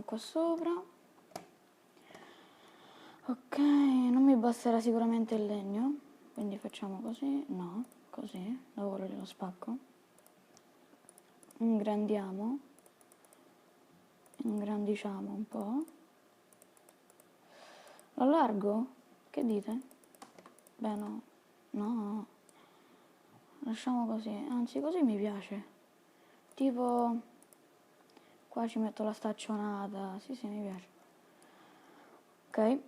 qua sopra. Ok, non mi basterà sicuramente il legno, quindi facciamo così, no, così, dopo lo spacco. Ingrandiamo, ingrandiciamo un po'. Lo allargo? Che dite? Beh no, no, lasciamo così, anzi così mi piace. Tipo, qua ci metto la staccionata, sì sì mi piace. Ok.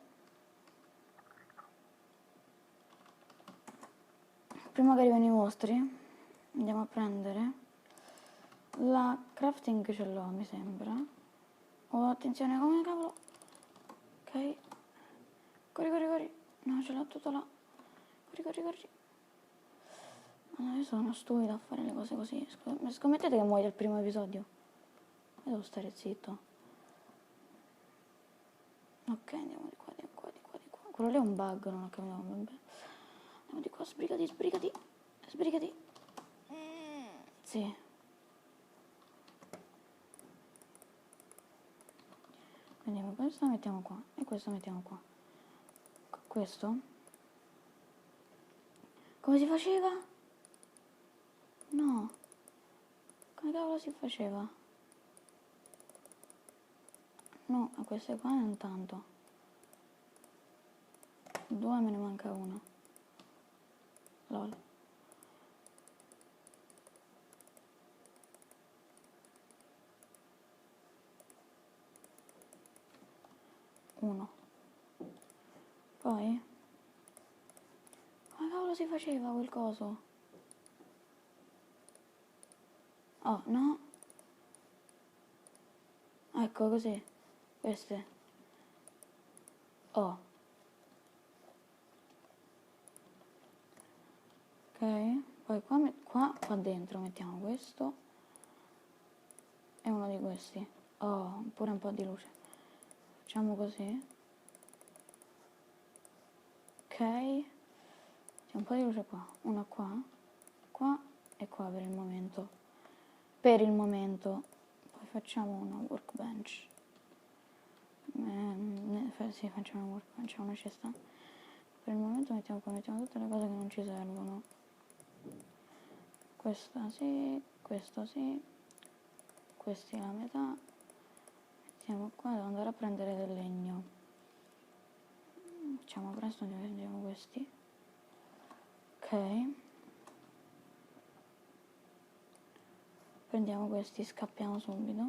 Prima che arrivino i mostri, andiamo a prendere la crafting, ce l'ho mi sembra. Oh attenzione, come cavolo. Ok. Corri, corri, corri. No, ce l'ho tutto là. Corri, corri, corri. No, io sono stupida a fare le cose così. Scommettete che muoio al primo episodio? Io devo stare zitto. Ok, andiamo di qua, di qua, di qua, di qua. Quello lì è un bug, non ho capito. Vabbè. Andiamo di qua, sbrigati, sbrigati. Sbrigati. Sì. Quindi questo lo mettiamo qua e questo lo mettiamo qua. Questo? Come si faceva? No. Come cavolo si faceva? No, a queste qua non tanto. 2 me ne manca una. Lol. Uno. Poi? Come cavolo si faceva quel coso? Oh, no. Ecco così. Queste. Oh. Ok. Poi qua dentro mettiamo questo. E uno di questi. Oh, pure un po' di luce. Facciamo così. Ok. C'è un po' di luce qua. Una qua. Qua e qua per il momento. Per il momento. Poi facciamo una workbench. Sì, facciamo una workbench, una cesta. Per il momento mettiamo qua, mettiamo tutte le cose che non ci servono. Questa sì, questo sì. Questi la metà. Mettiamo qua, devo andare a prendere del legno. Facciamo presto, prendiamo questi. Ok. Prendiamo questi, scappiamo subito.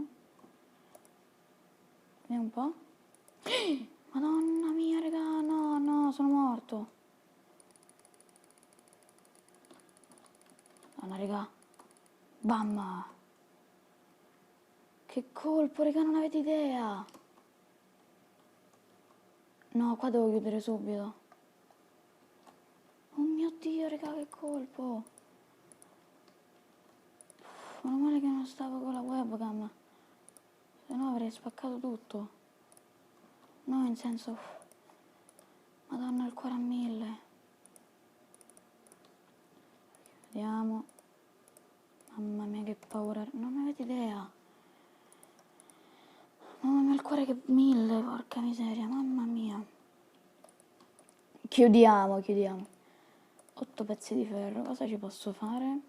Vediamo un po'. Madonna mia, raga, no, no, sono morto. Madonna, raga. Bam! Che colpo, raga, non avete idea. No, qua devo chiudere subito. Oh mio Dio, raga, che colpo. Meno male che non stavo con la webcam. Se no avrei spaccato tutto. No, in senso... Madonna, il cuore a 1000. Vediamo. Mamma mia, che paura. Non avete idea. Mamma mia, il cuore che 1000, porca miseria, mamma mia. Chiudiamo. 8 pezzi di ferro, cosa ci posso fare?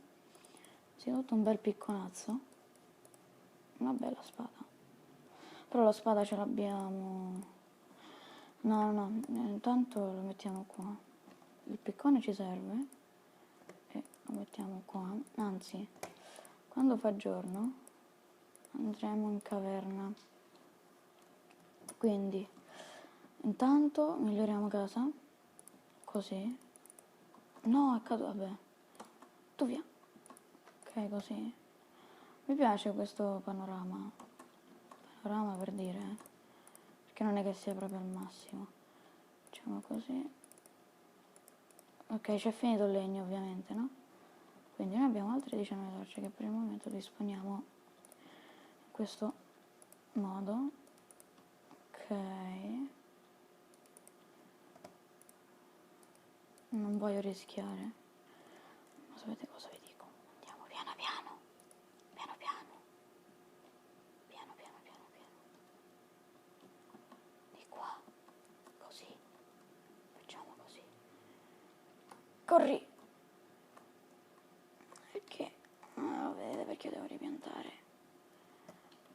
Innanzitutto un bel picconazzo. Una bella spada. Però la spada ce l'abbiamo... No, intanto lo mettiamo qua. Il piccone ci serve. E lo mettiamo qua. Anzi, quando fa giorno andremo in caverna. Quindi, intanto miglioriamo casa. Così. No, è caduto, vabbè. Tu via. Ok, così. Mi piace questo panorama. Panorama per dire, perché non è che sia proprio al massimo. Facciamo così. Ok, c'è finito il legno ovviamente, no? Quindi noi abbiamo altre 19 torce che per il momento disponiamo in questo modo. Ok. Non voglio rischiare. Ma sapete cosa vi dico? Andiamo piano piano. Piano piano. Piano piano piano piano. corri. Perché? Non lo vedete perché devo ripiantare.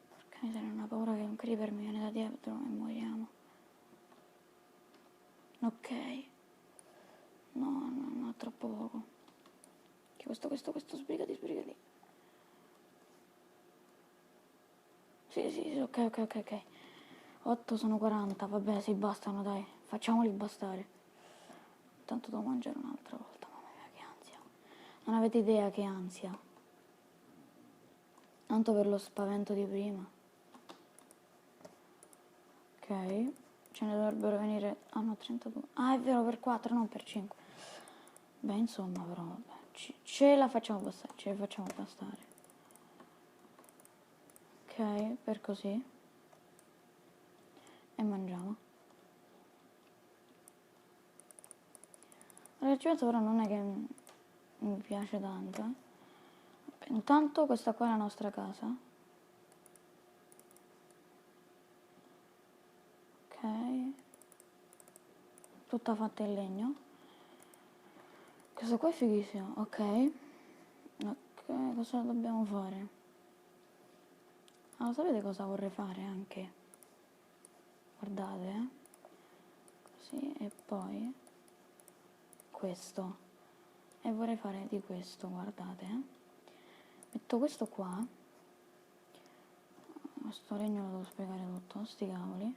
Porca miseria, una paura che un creeper mi viene da dietro e moriamo. Ok. No, è troppo poco. Questo, sbrigati. Sì, ok. 8 sono 40, vabbè, sì, bastano, dai. Facciamoli bastare. Tanto devo mangiare un'altra volta, mamma mia, che ansia. Non avete idea che ansia. Tanto per lo spavento di prima. Ok, ce ne dovrebbero venire... Ah no, 32. Ah, è vero, per 4, non per 5. Beh, insomma, però, vabbè. Ce la facciamo bastare. Ok, per così. E mangiamo. La ricetta però non è che mi piace tanto. Intanto questa qua è la nostra casa. Ok. Tutta fatta in legno. Questo qua è fighissimo. Ok, cosa dobbiamo fare? Ah, sapete cosa vorrei fare anche? Guardate, così, e poi questo. E vorrei fare di questo, guardate. Metto questo qua. Questo legno lo devo spiegare tutto, sti cavoli.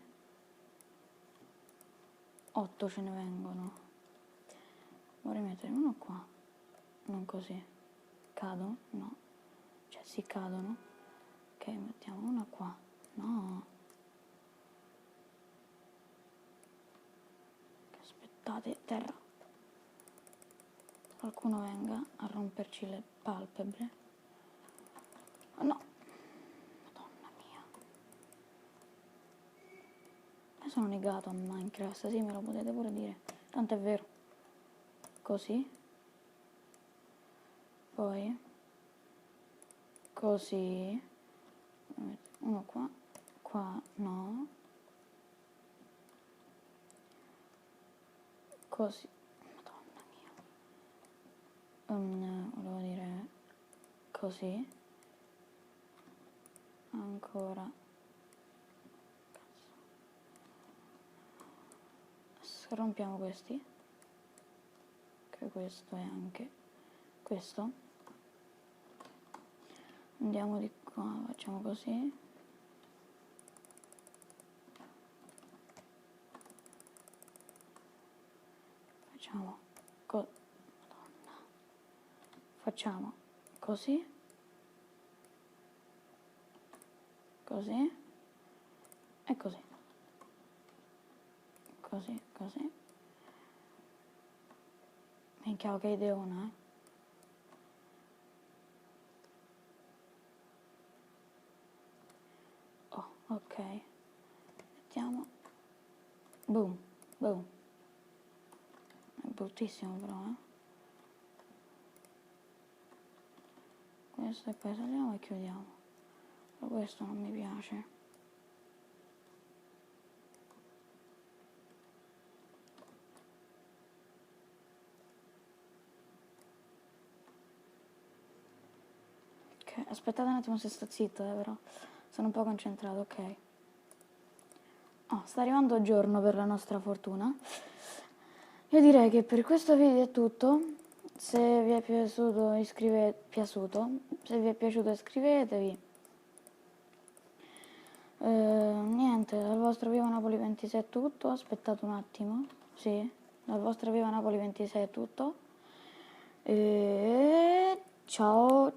8 ce ne vengono. Vorrei mettere uno qua. Non così. Cadono? No. Cioè, si cadono. Ok, mettiamo uno qua. No. Aspettate, terra. Qualcuno venga a romperci le palpebre. Oh, no. Madonna mia. Io sono negato a Minecraft, sì, me lo potete pure dire. Tanto è vero. Così. Poi. Così. Uno qua. Qua no. Così. Madonna mia. Volevo dire così. Ancora. Cazzo. Rompiamo questi. Che questo è anche questo. Andiamo di qua, facciamo così. Facciamo Madonna. Facciamo così. Così. E così. Così. Minchia, che ideona, eh. Oh, ok. Mettiamo. Boom. È bruttissimo però, Questo e poi saliamo e chiudiamo. Però questo non mi piace. Ok, aspettate un attimo se sto zitto, però. Sono un po' concentrato, ok. Oh, sta arrivando giorno per la nostra fortuna. Io direi che per questo video è tutto. Se vi è piaciuto iscrivetevi. Niente, dal vostro Viva Napoli 26 è tutto. Aspettate un attimo. Sì, dal vostro Viva Napoli 26 è tutto. E ciao.